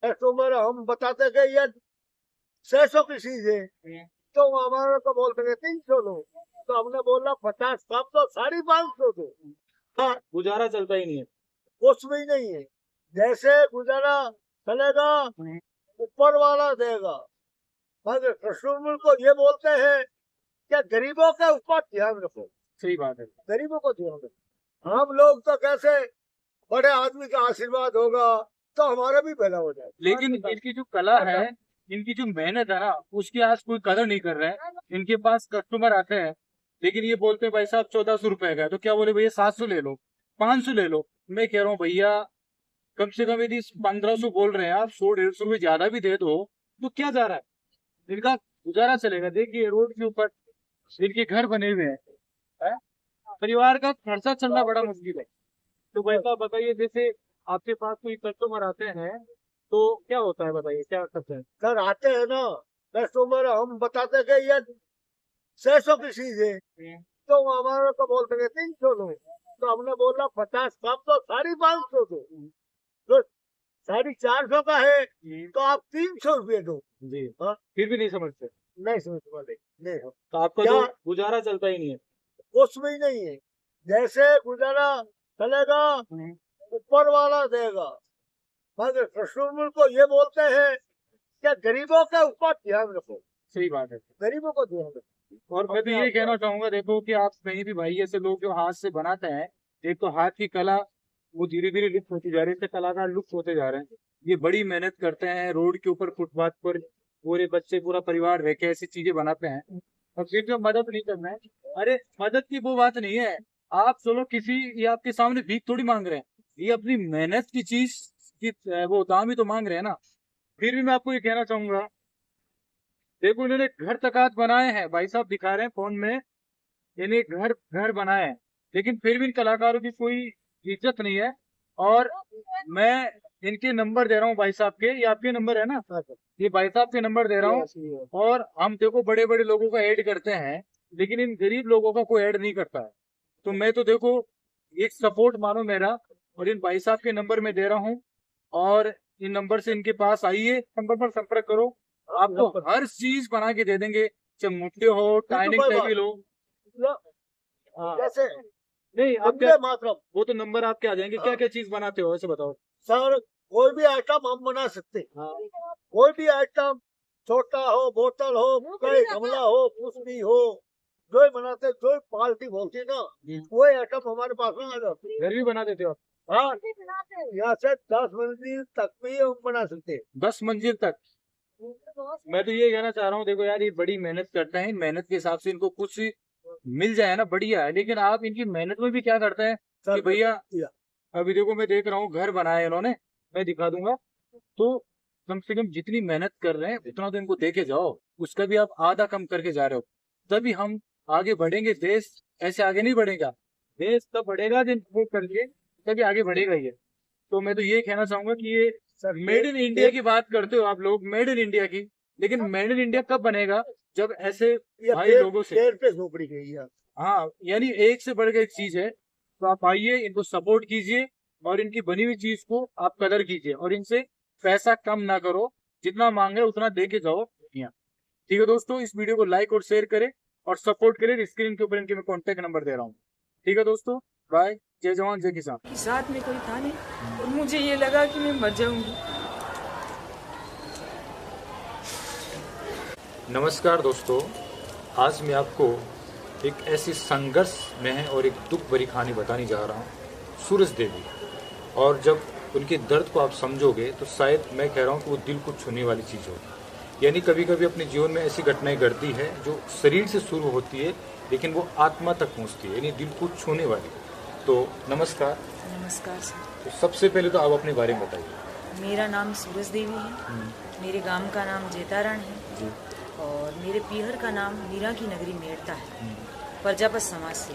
Customer हम बताते कि ये 600 की चीज है, तो वो हमारे को बोलते हैं 300 लो, तो हमने बोला 50 कम तो 550 दो। हाँ, गुजारा चलता ही नहीं है। कुछ भी नहीं है, जैसे गुजारा चलेगा ऊपर वाला देगा। मगर कस्टमर को ये बोलते हैं कि गरीबों के ऊपर ध्यान रखो, सही बात है। गरीबों को ध्यान रखो। हम लोग तो कैसे बड़े आदमी का आशीर्वाद होगा तो हमारा भी भला हो जाए। लेकिन इनकी जो कला है, इनकी जो मेहनत है ना, उसकी आज कोई कदर नहीं कर रहे हैं। इनके पास कस्टमर आते हैं, लेकिन ये बोलते हैं भाई साहब 1400 रुपए का है, तो क्या बोले भैया 700 ले लो, 500 ले लो। मैं कह रहा हूँ भैया कम से कम यदि 1500 बोल रहे हैं आप, 100-150 रुपए ज्यादा भी दे दो तो क्या जा रहा है, इनका गुजारा चलेगा। देखिए रोड के ऊपर इनके घर बने हुए हैं, परिवार का खर्चा चलना बड़ा मुश्किल है। तो भाई साहब बताइए, जैसे आपके पास कोई कस्टमर आते हैं तो क्या होता है, बताइए क्या करते हैं। सर आते हैं ना कस्टमर, हम बताते कि ये 600 की चीज है, तो वो हमारे को बोलते हैं 300 लो, तो हमने बोला 50 कम तो 550 दो। तो 450 का है तो आप 300 रुपये दो। जी, हाँ, फिर भी नहीं समझते। नहीं समझ पाते, नहीं हो तो आपका क्या, तो गुजारा चलता ही नहीं है। कुछ भी नहीं है, जैसे गुजारा चलेगा ऊपर वाला देगा। मगर कस्टमर को ये बोलते हैं कि गरीबों के ऊपर ध्यान रखो, सही बात है। गरीबों को ध्यान रखो। और मैं तो ये कहना चाहूंगा, देखो कि आप कहीं भी भाई ऐसे लोग जो हाथ से बनाते हैं, एक तो हाथ की कला वो धीरे धीरे लुप्त होती जा रही है, कलाकार लुप्त होते जा रहे हैं। ये बड़ी मेहनत करते हैं, रोड के ऊपर फुटपाथ पर पूरे बच्चे पूरा परिवार रह के ऐसी चीजें बनाते हैं, और फिर जो मदद नहीं करना है। अरे मदद की वो बात नहीं है, आप चलो किसी, ये आपके सामने भीख थोड़ी मांग रहे हैं, ये अपनी मेहनत की चीज की वो दाम ही तो मांग रहे हैं ना। फिर भी मैं आपको ये कहना चाहूंगा, देखो इन्होंने घर तक आज बनाए हैं, भाई साहब दिखा रहे हैं फोन में, इन्हें घर घर बनाए हैं, लेकिन फिर भी इन कलाकारों की कोई इज्जत नहीं है। और मैं इनके नंबर दे रहा हूँ भाई साहब के, ये आपके नंबर है ना, ये भाई साहब के नंबर दे रहा हूँ। और हम देखो बड़े बड़े लोगों का ऐड करते हैं, लेकिन इन गरीब लोगों का कोई ऐड नहीं करता है। तो मैं तो देखो एक सपोर्ट मानो मेरा, और इन भाई साहब के नंबर में दे रहा हूँ, और इन नंबर से इनके पास आइए, नंबर पर संपर्क करो, आपको हर चीज बना के दे देंगे, चाहे मुट्ठी हो, डाइनिंग टेबल हो। हाँ जैसे नहीं, आप वंदे क्या, मातरम, वो तो नंबर आपके आ जाएंगे। क्या क्या चीज बनाते हो ऐसे बताओ। सर कोई भी आइटम हम बना सकते हैं, हाँ कोई भी आइटम, छोटा हो, बोतल हो, कोई गमला हो, कुछ भी हो, जो ही बनाते, जो ही पार्टी बोलती है ना, वही आइटम हमारे पास में आ जाती है। घर भी बना देते हो आप? हाँ, यहाँ से 10 मंजिल तक भी हम बना सकते हैं। 10 मंजिल तक? मैं तो ये कहना चाह रहा हूँ, देखो यार ये बड़ी मेहनत करते हैं, इन मेहनत के हिसाब से इनको कुछ मिल जाए ना बढ़िया है, लेकिन आप इनकी मेहनत में भी क्या करते हैं कि भैया, अभी देखो मैं देख रहा हूँ घर बनाया इन्होंने, मैं दिखा दूंगा। तो कम से कम जितनी मेहनत कर रहे हैं उतना तो इनको देके जाओ, उसका भी आप आधा कम करके जा रहे हो, तभी हम आगे बढ़ेंगे। देश ऐसे आगे नहीं बढ़ेगा, देश तब बढ़ेगा जब वो करके, तभी आगे बढ़ेगा ये। तो मैं तो ये कहना चाहूंगा कि ये मेड इन इंडिया की बात करते हो आप लोग, मेड इन इंडिया की, लेकिन मेड इन इंडिया कब बनेगा जब ऐसे भाई लोगों से, पेड़ पे झोपड़ी गई है। हाँ यानी एक से बढ़ के एक चीज है। तो आप आइए, इनको सपोर्ट कीजिए, और इनकी बनी हुई चीज को आप कदर कीजिए, और इनसे पैसा कम ना करो, जितना मांगे उतना दे के जाओ यहाँ। ठीक है दोस्तों, इस वीडियो को लाइक और शेयर करें और सपोर्ट करें। स्क्रीन के ऊपर इनके मैं कॉन्टेक्ट नंबर दे रहा हूँ। ठीक है दोस्तों, बाय, जय जवान जय किसान। साथ में कोई था नहीं और मुझे ये लगा कि मैं मर जाऊंगी। नमस्कार दोस्तों, आज मैं आपको एक ऐसी संघर्ष में है और एक दुख भरी कहानी बताने जा रहा हूँ, सूरज देवी। और जब उनके दर्द को आप समझोगे तो शायद मैं कह रहा हूँ कि वो दिल को छूने वाली चीज़ होगी। यानी कभी कभी अपने जीवन में ऐसी घटनाएं घटती है जो शरीर से शुरू होती है लेकिन वो आत्मा तक पहुँचती है, यानी दिल को छूने वाली। तो नमस्कार। नमस्कार सर। तो सबसे पहले तो आप अपने बारे में बताइए। मेरा नाम सूरज देवी है, मेरे गांव का नाम जेतारण है जी। और मेरे पीहर का नाम मीरा की नगरी मेड़ता है, प्रजापत समाज से।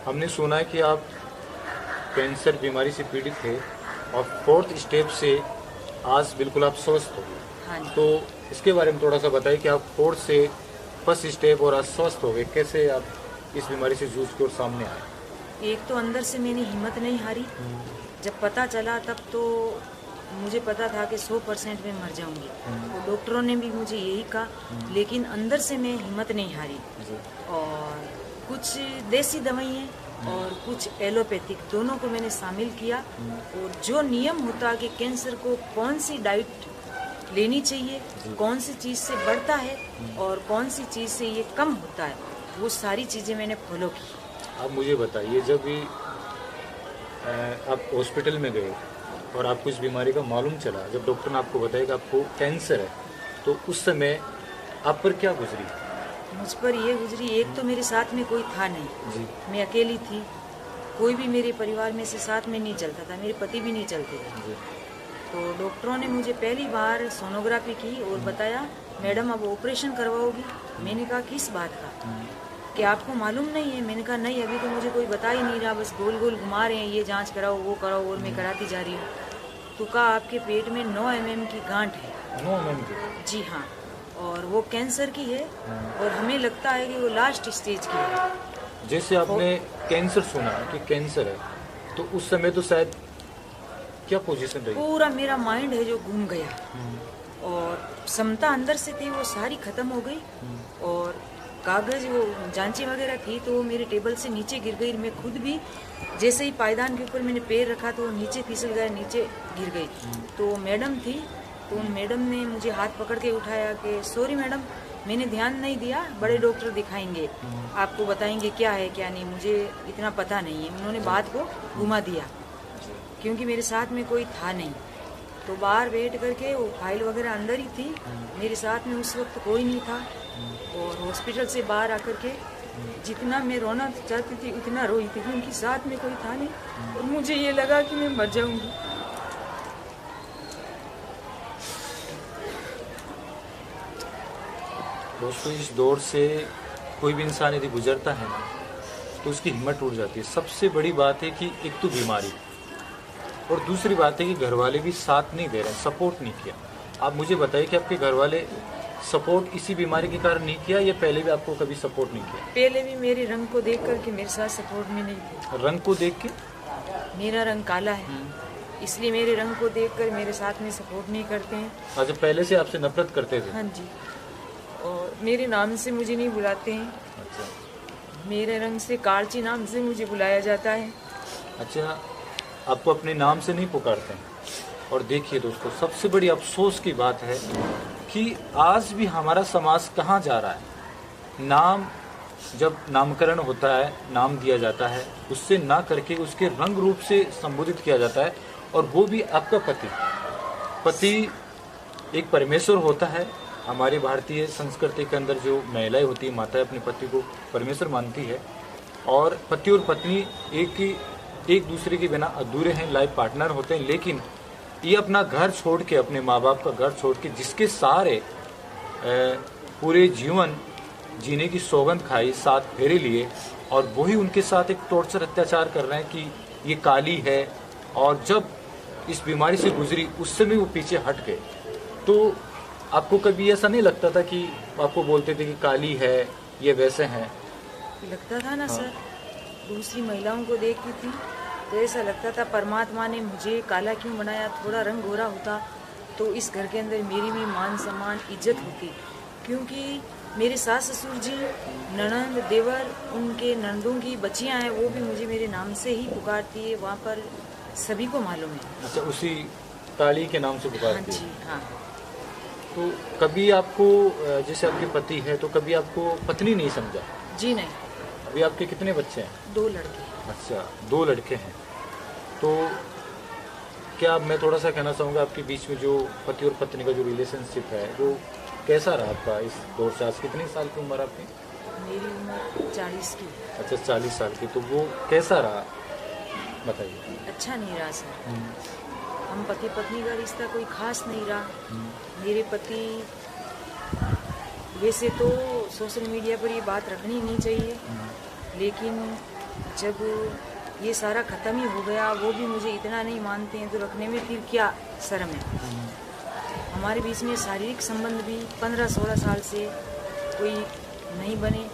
हमने सुना है कि आप कैंसर बीमारी से पीड़ित थे और 4th स्टेप से आज बिल्कुल आप स्वस्थ हो। हाँ जी। तो इसके बारे में थोड़ा सा बताइए कि आप 4th से 1st स्टेप और आज स्वस्थ हो गए, कैसे आप इस बीमारी से जूझ के और सामने आए? एक तो अंदर से मैंने हिम्मत नहीं हारी, जब पता चला तब तो मुझे पता था कि 100% मैं मर जाऊंगी। तो डॉक्टरों ने भी मुझे यही कहा, लेकिन अंदर से मैं हिम्मत नहीं हारी। और कुछ देसी दवाइयाँ और कुछ एलोपैथिक दोनों को मैंने शामिल किया। और जो नियम होता कि कैंसर को कौन सी डाइट लेनी चाहिए, कौन सी चीज़ से बढ़ता है और कौन सी चीज़ से ये कम होता है, वो सारी चीज़ें मैंने फॉलो की। आप मुझे बताइए, जब भी आप हॉस्पिटल में गए और आपको इस बीमारी का मालूम चला, जब डॉक्टर ने आपको बताया कि आपको कैंसर है, तो उस समय आप पर क्या गुजरी? मुझ पर ये गुजरी, एक तो मेरे साथ में कोई था नहीं जी। मैं अकेली थी, कोई भी मेरे परिवार में से साथ में नहीं चलता था, मेरे पति भी नहीं चलते थे। जी। तो डॉक्टरों ने मुझे पहली बार सोनोग्राफी की और बताया, मैडम अब ऑपरेशन करवाओगी। मैंने कहा किस बात का, कि आपको मालूम नहीं है? मैंने कहा नहीं, अभी तो मुझे कोई बता ही नहीं रहा, बस गोल गोल घुमा रहे हैं, ये जांच कराओ वो कराओ, और मैं कराती जा रही हूँ। तो कहा आपके पेट में 9 mm की गांठ है। 9 mm की? जी हाँ, और वो कैंसर की है और हमें लगता है कि वो लास्ट स्टेज की है। जैसे आपने कैंसर सुना कि कैंसर है, तो उस समय तो शायद क्या पोजीशन रही? पूरा मेरा माइंड है जो घूम गया और क्षमता अंदर से थी वो सारी खत्म हो गई। और कागज वो जांचें वगैरह थी तो वो मेरे टेबल से नीचे गिर गई। मैं खुद भी जैसे ही पायदान के ऊपर मैंने पैर रखा तो वो नीचे फिसल गया, नीचे गिर गई। तो मैडम थी, तो उन मैडम ने मुझे हाथ पकड़ के उठाया कि सॉरी मैडम, मैंने ध्यान नहीं दिया, बड़े डॉक्टर दिखाएंगे, आपको बताएंगे क्या है क्या नहीं, मुझे इतना पता नहीं है। उन्होंने बात को घुमा दिया क्योंकि मेरे साथ में कोई था नहीं। तो बाहर बैठ करके वो फाइल वगैरह अंदर ही थी, मेरे साथ में उस वक्त कोई नहीं था। और हॉस्पिटल से बाहर आकर के जितना मैं रोना चाहती थी उतना रोई थी क्योंकि साथ में कोई था नहीं और मुझे ये लगा कि मैं मर जाऊंगी। दोस्तों, इस दौर से कोई भी इंसान यदि गुजरता है ना, तो उसकी हिम्मत टूट जाती है। सबसे बड़ी बात है कि एक तो बीमारी, और दूसरी बात है कि घर वाले भी साथ नहीं दे रहे, सपोर्ट नहीं किया। आप मुझे बताइए कि आपके घर वाले सपोर्ट इसी बीमारी के कारण नहीं किया या पहले भी आपको कभी सपोर्ट नहीं किया? पहले भी मेरे रंग को देख करके मेरे साथ सपोर्ट में नहीं थे। रंग को देख के? मेरा रंग काला है, इसलिए मेरे रंग को देखकर मेरे साथ में सपोर्ट नहीं करते हैं। अच्छा, पहले से आपसे नफरत करते थे? हाँ जी, और मेरे नाम से मुझे नहीं बुलाते हैं। अच्छा। मेरे रंग से कालची नाम से मुझे बुलाया जाता है। अच्छा, आपको अपने नाम से नहीं पुकारते हैं। और देखिए दोस्तों, सबसे बड़ी अफसोस की बात है कि आज भी हमारा समाज कहाँ जा रहा है। नाम जब नामकरण होता है, नाम दिया जाता है, उससे ना करके उसके रंग रूप से संबोधित किया जाता है। और वो भी आपका पति एक परमेश्वर होता है। हमारी भारतीय संस्कृति के अंदर जो महिलाएं होती है, माताएं अपने पति को परमेश्वर मानती है। और पति और पत्नी एक दूसरे के बिना अधूरे हैं, लाइफ पार्टनर होते हैं। लेकिन ये अपना घर छोड़ के, अपने माँ बाप का घर छोड़ के, जिसके सहारे पूरे जीवन जीने की सौगंध खाई, 7 फेरे लिए, और वही उनके साथ एक टॉर्चर अत्याचार कर रहे हैं कि ये काली है। और जब इस बीमारी से गुजरी उस समय वो पीछे हट गए। तो आपको कभी ऐसा नहीं लगता था कि आपको बोलते थे कि काली है, ये वैसे हैं? लगता था ना सर, दूसरी महिलाओं को देखती थी तो ऐसा लगता था परमात्मा ने मुझे काला क्यों बनाया, थोड़ा रंग गोरा होता तो इस घर के अंदर मेरी भी मान सम्मान इज्जत होती। क्योंकि मेरे सास ससुर जी, ननंद, देवर, उनके ननदों की बच्चियां हैं, वो भी मुझे मेरे नाम से ही पुकारती है, वहाँ पर सभी को मालूम है। अच्छा, उसी काली के नाम से हाँ पुकारती जी, है? हाँ। तो कभी आपको, जैसे आपके पति है, तो कभी आपको पत्नी नहीं समझा? जी नहीं। अभी आपके कितने बच्चे हैं? 2 लड़के। अच्छा, 2 लड़के हैं। तो क्या मैं थोड़ा सा कहना चाहूँगा, आपके बीच में जो पति और पत्नी का जो रिलेशनशिप है वो कैसा रहा आपका इस दौर से? आज कितने साल की उम्र आपकी? मेरी उम्र 40 की। अच्छा, 40 साल की। तो वो कैसा रहा, बताइए। अच्छा नहीं रहा सर। हम पति पत्नी का रिश्ता कोई खास नहीं रहा। मेरे पति, वैसे तो सोशल मीडिया पर ये बात रखनी नहीं चाहिए, लेकिन जब ये सारा ख़त्म ही हो गया, वो भी मुझे इतना नहीं मानते हैं, तो रखने में फिर क्या शर्म है। हमारे बीच में शारीरिक संबंध भी 15-16 साल से कोई नहीं बने,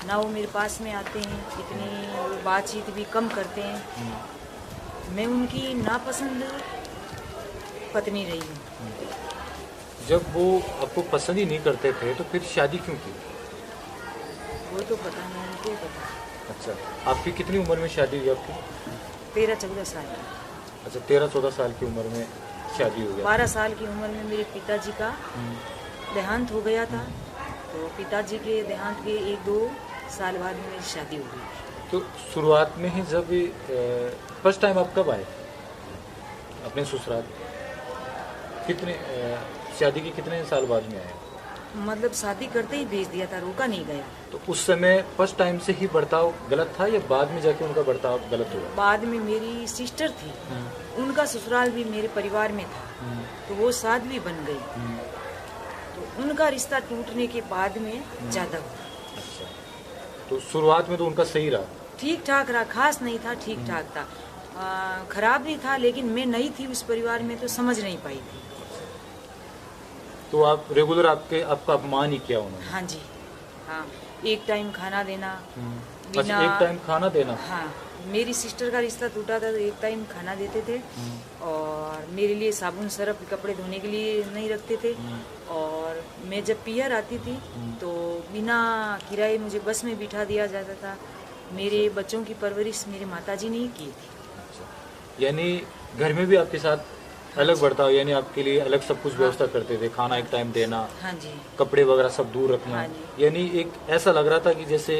ना वो मेरे पास में आते हैं, इतनी वो बातचीत भी कम करते हैं। मैं उनकी नापसंद पत्नी रही हूँ। जब वो आपको पसंद ही नहीं करते थे तो फिर शादी क्यों की? वो तो पता नहीं, उनको पता। अच्छा, आपकी कितनी उम्र में शादी हुई आपकी? 13-14 साल, अच्छा, 13-14 साल की उम्र में शादी हो गया। 12 साल की उम्र में मेरे पिताजी का देहांत हो गया था। तो पिताजी के देहांत के 1-2 साल बाद में मेरी शादी हो गई। तो शुरुआत में ही जब फर्स्ट टाइम आप कब आए अपने ससुराल? कितने शादी के कितने साल बाद में आए? मतलब शादी करते ही भेज दिया था, रोका नहीं गया। तो उस समय फर्स्ट टाइम से ही बर्ताव गलत था या बाद में जाके उनका बर्ताव गलत हुआ? बाद में मेरी सिस्टर थी, उनका ससुराल भी मेरे परिवार में था, तो वो साध्वी बन गई। तो उनका रिश्ता टूटने के बाद में ज्यादा हुआ। अच्छा, तो शुरुआत में तो उनका सही रहा? ठीक ठाक रहा, खास नहीं था, ठीक ठाक था। खराब नहीं था, लेकिन मैं नहीं थी उस परिवार में तो समझ नहीं पाई थी। तो आप रेगुलर आपका अपमान ही किया उन्होंने? हाँ जी, हाँ। एक टाइम खाना देना अच्छा, एक टाइम खाना देना? हाँ, मेरी सिस्टर का रिश्ता टूटा था तो एक टाइम खाना देते थे, और मेरे लिए साबुन सरफ कपड़े धोने के लिए नहीं रखते थे। और मैं जब पियर आती थी तो बिना किराए मुझे बस में बिठा दिया जाता था। मेरे बच्चों की परवरिश मेरी माताजी ने ही की थी। यानी घर में भी आपके साथ अलग बर्ताव, यानी आपके लिए अलग सब कुछ व्यवस्था करते थे, खाना एक टाइम देना, हाँ जी, कपड़े वगैरह सब दूर रखना। हाँ जी। यानी एक ऐसा लग रहा था कि जैसे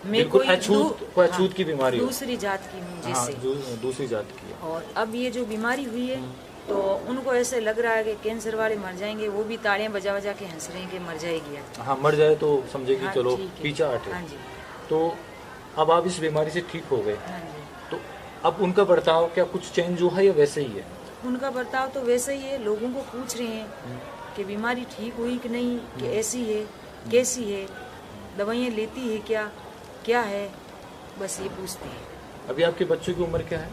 बिल्कुल अछूत की बीमारी हो। दूसरी जात की हूँ हाँ, जैसे। दूसरी जात की है। और अब ये जो बीमारी हुई है तो उनको ऐसे लग रहा है कि कैंसर वाले मर जाएंगे, वो भी तालियां बजा बजा के हंस रहे हैं कि मर जाएगी आज। हाँ, मर जाए तो समझे कि हाँ, चलो ठीक है। पीछा हटे। हाँ जी, तो अब आप इस बीमारी से ठीक हो गए, हाँ जी। तो अब उनका बर्ताव क्या कुछ चेंज हुआ है या वैसे ही है? उनका बर्ताव तो वैसे ही है। लोगों को पूछ रहे हैं कि बीमारी ठीक हुई कि नहीं, कि ऐसी है, कैसी है, दवाइयाँ लेती है क्या है, बस ये पूछते हैं। अभी आपके बच्चों की उम्र क्या है?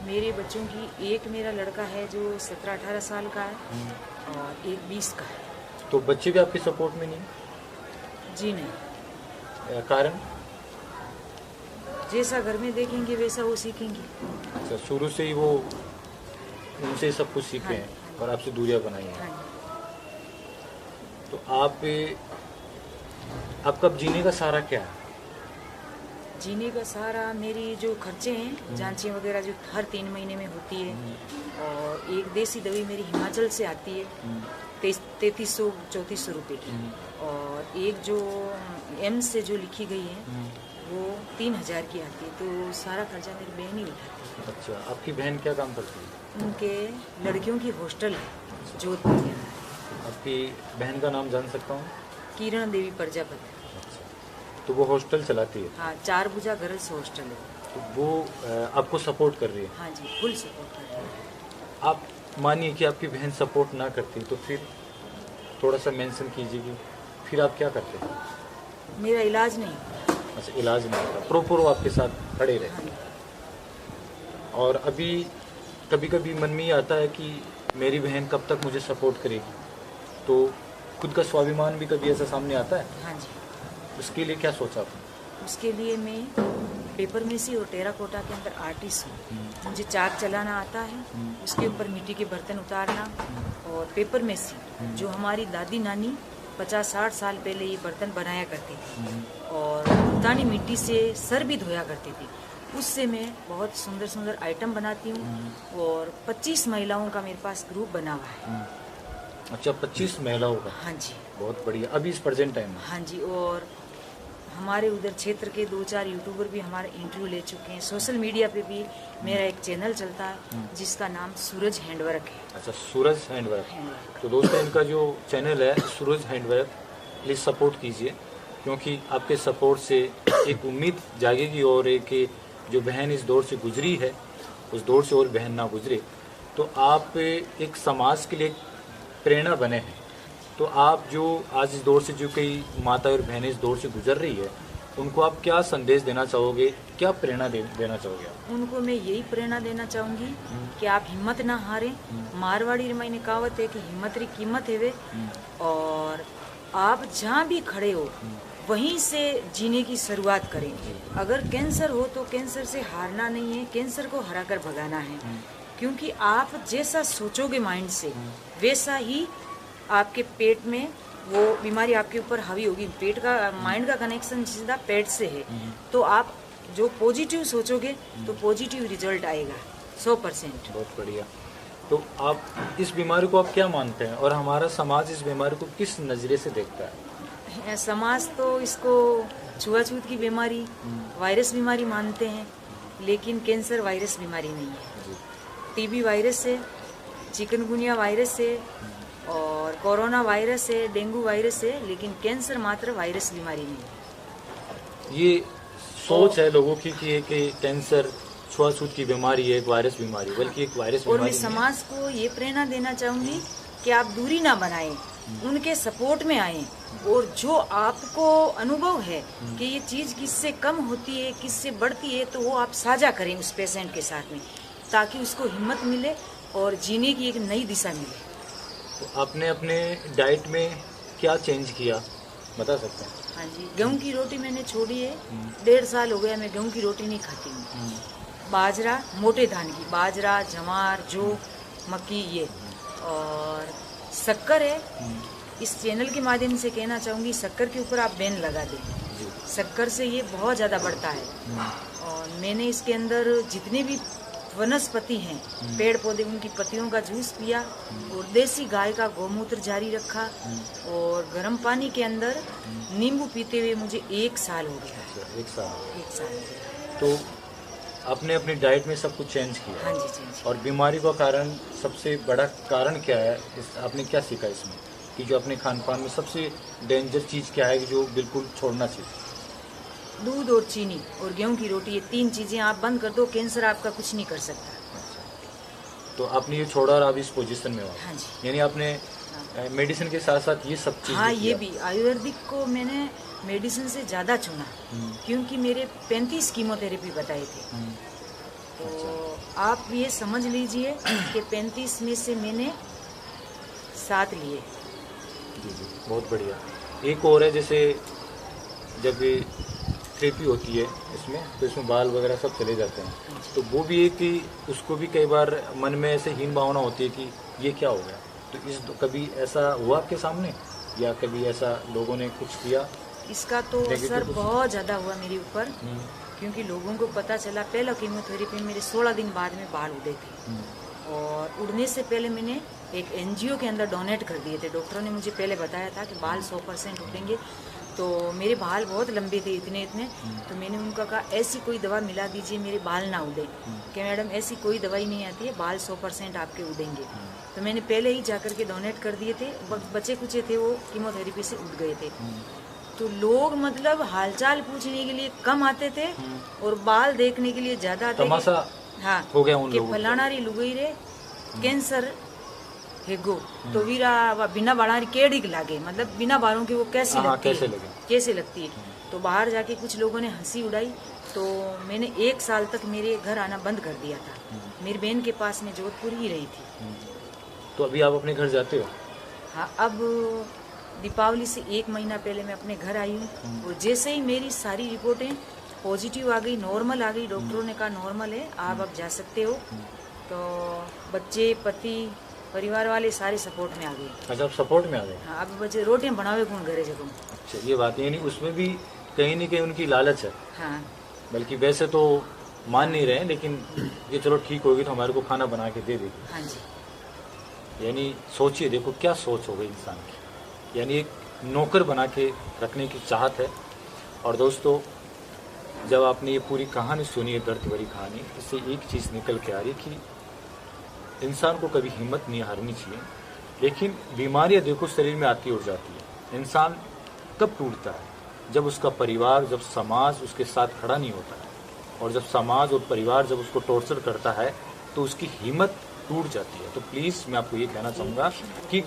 मेरे बच्चों की एक मेरा लड़का है जो 17-18 साल का है, और एक 20 का है। तो बच्चे भी आपके सपोर्ट में नहीं? जी नहीं, कारण? जैसा घर में देखेंगे वैसा वो सीखेंगे। अच्छा, शुरू से ही वो उनसे सब कुछ सीखे हाँ, हैं और आपसे दूरियां बनाई हैं। हाँ जी। तो आपका जीने का सहारा क्या है? जीने का सहारा मेरी जो खर्चे हैं, जांचें वगैरह जो हर 3 महीने में होती है, और एक देसी दवाई मेरी हिमाचल से आती है 3300-3400 रुपये की, और एक जो एम्स से जो लिखी गई है वो 3000 की आती है। तो सारा खर्चा मेरी बहन ही उठाती है। अच्छा, आपकी बहन क्या काम करती है? उनके लड़कियों की हॉस्टल है जोधपुर के अंदर। आपकी बहन का नाम जान सकता हूँ? किरण देवी प्रजापति। अच्छा, तो वो हॉस्टल चलाती है? हाँ, 4 भुजा गर्ल्स हॉस्टल है। तो वो आपको सपोर्ट कर रही है? हाँ जी, फुल सपोर्ट कर रही है। आप मानिए कि आपकी बहन सपोर्ट ना करती तो फिर थोड़ा सा मेंशन कीजिए कि फिर आप क्या करते? मेरा इलाज नहीं हुआ। अच्छा, इलाज नहीं होता, प्रॉपर वो आपके साथ खड़े रहे। हाँ जी। और अभी कभी कभी मन में ही आता है कि मेरी बहन कब तक मुझे सपोर्ट करेगी, तो खुद का स्वाभिमान भी कभी ऐसा सामने आता है। हाँ जी, उसके लिए क्या सोचा आपने? उसके लिए मैं पेपर मेसी और टेराकोटा के अंदर आर्टिस्ट हूँ। मुझे चाक चलाना आता है, उसके ऊपर मिट्टी के बर्तन उतारना, और पेपर मेसी जो हमारी दादी नानी 50-60 साल पहले ये बर्तन बनाया करती थी, और मुल्तानी मिट्टी से सर भी धोया करती थी। उससे मैं बहुत सुंदर सुंदर आइटम बनाती हूँ, और 25 महिलाओं का मेरे पास ग्रुप बना हुआ है। अच्छा, 25 महिलाओं का? हाँ जी, बहुत बढ़िया। अभी इस प्रेजेंट टाइम में? हाँ जी। और हमारे उधर क्षेत्र के 2-4 यूट्यूबर भी हमारे इंटरव्यू ले चुके हैं। सोशल मीडिया पे भी मेरा एक चैनल चलता है जिसका नाम सूरज हैंडवर्क है। अच्छा, सूरज हैंडवर्क। तो दोस्तों, इनका जो चैनल है सूरज हैंडवर्क, प्लीज़ सपोर्ट कीजिए, क्योंकि आपके सपोर्ट से एक उम्मीद जागेगी, और एक जो बहन इस दौर से गुजरी है उस दौर से और बहन ना गुजरे। तो आप एक समाज के लिए प्रेरणा बने हैं। तो आप जो आज इस दौर से जो कई माता और बहनें इस दौर से गुजर रही है, उनको आप क्या संदेश देना चाहोगे, क्या प्रेरणा देना चाहोगे आप? उनको मैं यही प्रेरणा देना चाहूँगी कि आप हिम्मत ना हारें। मारवाड़ी में कहावत है कि हिम्मत री कीमत है वे, और आप जहाँ भी खड़े हो वहीं से जीने की शुरुआत करें। अगर कैंसर हो तो कैंसर से हारना नहीं है, कैंसर को हराकर भगाना है। क्योंकि आप जैसा सोचोगे माइंड से वैसा ही आपके पेट में वो बीमारी आपके ऊपर हावी होगी। पेट का माइंड का कनेक्शन सीधा पेट से है, तो आप जो पॉजिटिव सोचोगे तो पॉजिटिव रिजल्ट आएगा 100%। बहुत बढ़िया। तो आप इस बीमारी को आप क्या मानते हैं और हमारा समाज इस बीमारी को किस नज़रिए से देखता है? समाज तो इसको छुआछूत की बीमारी, वायरस बीमारी मानते हैं, लेकिन कैंसर वायरस बीमारी नहीं है। टीबी वायरस है, चिकनगुनिया वायरस है और कोरोना वायरस है, डेंगू वायरस है, लेकिन कैंसर मात्र वायरस बीमारी नहीं है। ये सोच है लोगों की कि कैंसर छुआछूत की बीमारी है, एक वायरस बीमारी, बल्कि एक वायरस और बीमारी मैं नहीं है। समाज को ये प्रेरणा देना चाहूंगी कि आप दूरी ना बनाएं, उनके सपोर्ट में आएं, और जो आपको अनुभव है कि ये चीज किससे कम होती है, किससे बढ़ती है, तो वो आप साझा करें उस पेशेंट के साथ में, ताकि उसको हिम्मत मिले और जीने की एक नई दिशा मिले। तो आपने अपने डाइट में क्या चेंज किया, बता सकते हैं? हाँ जी, गेहूं की रोटी मैंने छोड़ी है। 1.5 साल हो गया मैं गेहूं की रोटी नहीं खाती हूँ। बाजरा, मोटे धान की बाजरा, जवार, जौ, मक्की, ये और शक्कर है। इस चैनल के माध्यम से कहना चाहूँगी, शक्कर के ऊपर आप बैन लगा दें। शक्कर से ये बहुत ज़्यादा बढ़ता है। और मैंने इसके अंदर जितने भी वनस्पति हैं, पेड़ पौधे, उनकी पत्तियों का जूस पिया और देसी गाय का गौमूत्र जारी रखा, और गर्म पानी के अंदर नींबू पीते हुए मुझे 1 साल हो गया। 1 साल। 1 साल हो गया। तो आपने अपनी डाइट में सब कुछ चेंज किया। हाँ जी, चेंज। और बीमारी का कारण, सबसे बड़ा कारण क्या है, आपने क्या सीखा इसमें कि जो अपने खान पान में सबसे डेंजर चीज़ क्या है कि जो बिल्कुल छोड़ना चाहिए? दूध और चीनी और गेहूं की रोटी, ये 3 चीजें आप बंद कर दो, कैंसर आपका कुछ नहीं कर सकता। तो आपने ये छोड़ा और आप इस पोजीशन में हो। हाँ जी। यानी आपने मेडिसिन के साथ साथ ये सब चीज़ हाँ, भी ये किया। भी आयुर्वेदिक को मैंने मेडिसिन से ज़्यादा चुना, क्योंकि मेरे 35 कीमोथेरेपी बताए थे। तो आप ये समझ लीजिए कि 35 में से मैंने 7 लिए। जी जी, बहुत बढ़िया। एक और है, जैसे जब थेरेपी होती है इसमें, तो इसमें बाल वगैरह सब चले जाते हैं, तो वो भी एक कि उसको भी कई बार मन में ऐसे हीन भावना होती है कि ये क्या हो गया। तो कभी ऐसा हुआ आपके सामने, या कभी ऐसा लोगों ने कुछ किया? इसका तो असर बहुत ज़्यादा हुआ मेरे ऊपर, क्योंकि लोगों को पता चला। पहला कीमोथेरेपी मेरे 16 दिन बाद में बाल उड़े थे, और उड़ने से पहले मैंने एक एनजीओ के अंदर डोनेट कर दिए थे। डॉक्टरों ने मुझे पहले बताया था कि बाल 100% उठेंगे, तो मेरे बाल बहुत लंबे थे, इतने इतने। तो मैंने उनका कहा ऐसी कोई दवा मिला दीजिए मेरे बाल ना उड़े। कि मैडम ऐसी कोई दवाई नहीं आती है, बाल 100% आपके उड़ेंगे। तो मैंने पहले ही जाकर के डोनेट कर दिए थे। बचे कुचे थे वो कीमोथेरेपी से उठ गए थे। तो लोग मतलब हालचाल पूछने के लिए कम आते थे और बाल देखने के लिए ज्यादा आते तमाशा हाँ हो गया उन कि लोगों को। फलानारी लुगई रे कैंसर हेगो, तो वीरा बिना बालारी केड़ी लागे, मतलब बिना बालों के वो कैसी हाँ, लगती कैसे है, लगे? कैसे लगती है। तो बाहर जाके कुछ लोगों ने हंसी उड़ाई, तो मैंने 1 साल तक मेरे घर आना बंद कर दिया था। मेरी बहन के पास में जोधपुर ही रही थी। तो अभी आप अपने घर जाते हो? हाँ, अब दीपावली से 1 महीना पहले मैं अपने घर आई हूँ, और जैसे ही मेरी सारी रिपोर्टें पॉजिटिव आ गई, नॉर्मल आ गई, डॉक्टरों ने कहा नॉर्मल है, आप अब जा सकते हो। तो बच्चे, पति, परिवार वाले सारे सपोर्ट में आ गए। अच्छा, आप सपोर्ट में आ गए? हाँ, अब बच्चे रोटियां बनावे कौन घरे जगह। अच्छा, ये बात यानी उसमें भी कहीं न कहीं उनकी लालच है, हाँ बल्कि वैसे तो मान नहीं रहे हैं, लेकिन ये चलो ठीक होगी तो हमारे को खाना बना के दे देगी। हाँ जी। यानी सोचिए, देखो क्या सोच हो गई इंसान की, यानी एक नौकर बना के रखने की चाहत है। और दोस्तों, जब आपने ये पूरी कहानी सुनी है, दर्द भरी कहानी, इससे एक चीज़ निकल के आ रही कि इंसान को कभी हिम्मत नहीं हारनी चाहिए। लेकिन बीमारियां देखो शरीर में आती और जाती है। इंसान कब टूटता है? जब उसका परिवार, जब समाज उसके साथ खड़ा नहीं होता है, और जब समाज और परिवार जब उसको टॉर्चर करता है तो उसकी हिम्मत टूट जाती है। तो प्लीज़ मैं आपको ये कहना चाहूँगा कि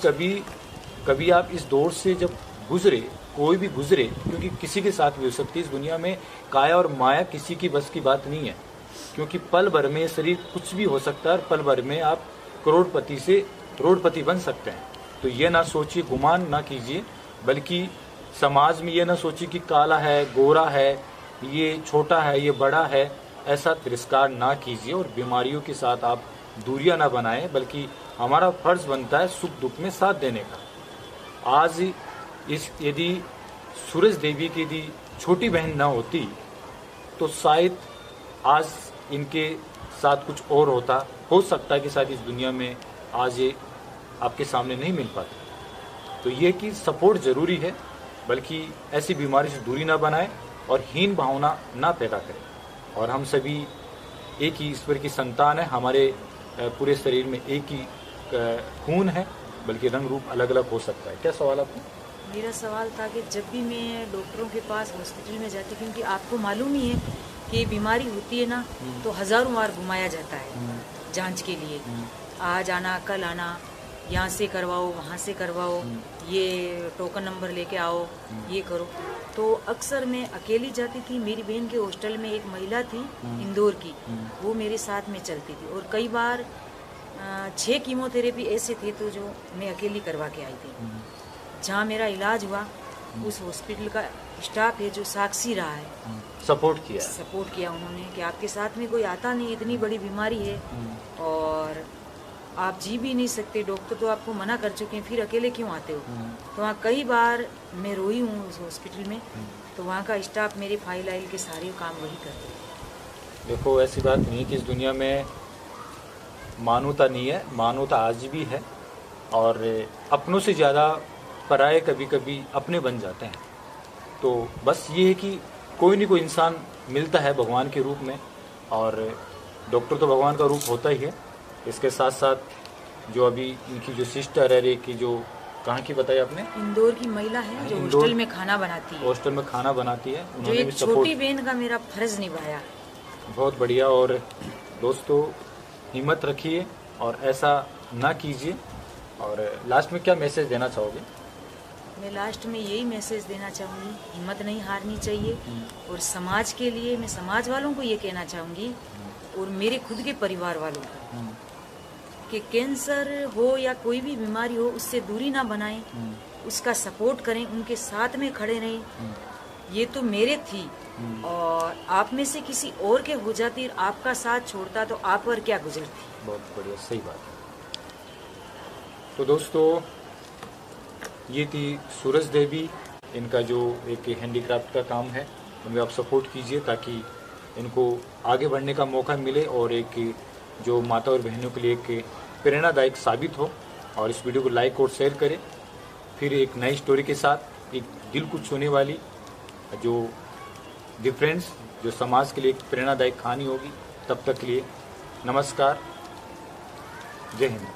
कभी आप इस दौर से जब गुजरे, कोई भी गुजरे, क्योंकि किसी के साथ भी हो सकती है इस दुनिया में, काया और माया किसी की बस की बात नहीं है, क्योंकि पल भर में शरीर कुछ भी हो सकता है, और पल भर में आप करोड़पति से करोड़पति बन सकते हैं। तो ये ना सोचिए, गुमान ना कीजिए, बल्कि समाज में ये ना सोचिए कि काला है, गोरा है, ये छोटा है, ये बड़ा है, ऐसा तिरस्कार ना कीजिए, और बीमारियों के साथ आप दूरियां ना बनाए, बल्कि हमारा फर्ज बनता है सुख दुख में साथ देने का। आज यदि सूरज देवी की यदि छोटी बहन ना होती तो शायद आज इनके साथ कुछ और होता, हो सकता है कि शायद इस दुनिया में आज ये आपके सामने नहीं मिल पाती। तो ये कि सपोर्ट ज़रूरी है, बल्कि ऐसी बीमारी से दूरी ना बनाए और हीन भावना ना पैदा करें। और हम सभी एक ही ईश्वर की संतान है, हमारे पूरे शरीर में एक ही खून है, बल्कि रंग रूप अलग अलग हो सकता है। क्या सवाल आपका? मेरा सवाल था कि जब भी मैं डॉक्टरों के पास हॉस्पिटल में जाती, क्योंकि आपको मालूम ही है कि ये बीमारी होती है ना तो हज़ारों बार घुमाया जाता है जांच के लिए। आज आना, कल आना, यहाँ से करवाओ, वहाँ से करवाओ, ये टोकन नंबर लेके आओ, ये करो। तो अक्सर मैं अकेली जाती थी। मेरी बहन के हॉस्टल में एक महिला थी इंदौर की, वो मेरे साथ में चलती थी। और कई बार 6 कीमोथेरेपी ऐसे थे तो जो मैं अकेली करवा के आई थी। जहाँ मेरा इलाज हुआ उस हॉस्पिटल का स्टाफ है जो साक्षी रहा है, सपोर्ट किया उन्होंने कि आपके साथ में कोई आता नहीं, इतनी बड़ी बीमारी है और आप जी भी नहीं सकते, डॉक्टर तो आपको मना कर चुके हैं, फिर अकेले क्यों आते हो। तो वहाँ कई बार मैं रोई हूँ उस हॉस्पिटल में। तो वहाँ का स्टाफ मेरे फाइल आइल के सारे काम वही करते हैं। देखो, ऐसी बात नहीं कि इस दुनिया में मानवता नहीं है, मानवता आज भी है। और अपनों से ज़्यादा पराये कभी कभी अपने बन जाते हैं। तो बस ये है कि कोई नहीं कोई इंसान मिलता है भगवान के रूप में, और डॉक्टर तो भगवान का रूप होता ही है। इसके साथ साथ जो अभी इनकी जो सिस्टर है, की जो कहाँ की बताई आपने? इंदौर की महिला है जो हॉस्टल में खाना बनाती है। हॉस्टल में खाना बनाती है, जो उन्होंने भी एक सपोर्ट। छोटी बहन का मेरा फर्ज निभाया। बहुत बढ़िया। और दोस्तों, हिम्मत रखिए और ऐसा ना कीजिए। और लास्ट में क्या मैसेज देना चाहोगे? मैं लास्ट में यही मैसेज देना चाहूँगी, हिम्मत नहीं हारनी चाहिए। और समाज के लिए मैं समाज वालों को ये कहना चाहूँगी और मेरे खुद के परिवार वालों को कि कैंसर हो या कोई भी बीमारी हो उससे दूरी ना बनाएं, उसका सपोर्ट करें, उनके साथ में खड़े रहें। ये तो मेरे थी और आप में से किसी और के हो जाती, आपका साथ छोड़ता तो आप पर क्या गुजरती। बहुत बढ़िया, सही बात है। तो दोस्तों, ये थी सूरज देवी, इनका जो एक हैंडीक्राफ्ट का काम है, उनमें आप सपोर्ट कीजिए ताकि इनको आगे बढ़ने का मौका मिले और एक जो माता और बहनों के लिए एक प्रेरणादायक साबित हो। और इस वीडियो को लाइक और शेयर करें। फिर एक नई स्टोरी के साथ, एक दिल को छूने वाली जो डिफरेंस, जो समाज के लिए एक प्रेरणादायक कहानी होगी। तब तक के लिए नमस्कार, जय हिंद।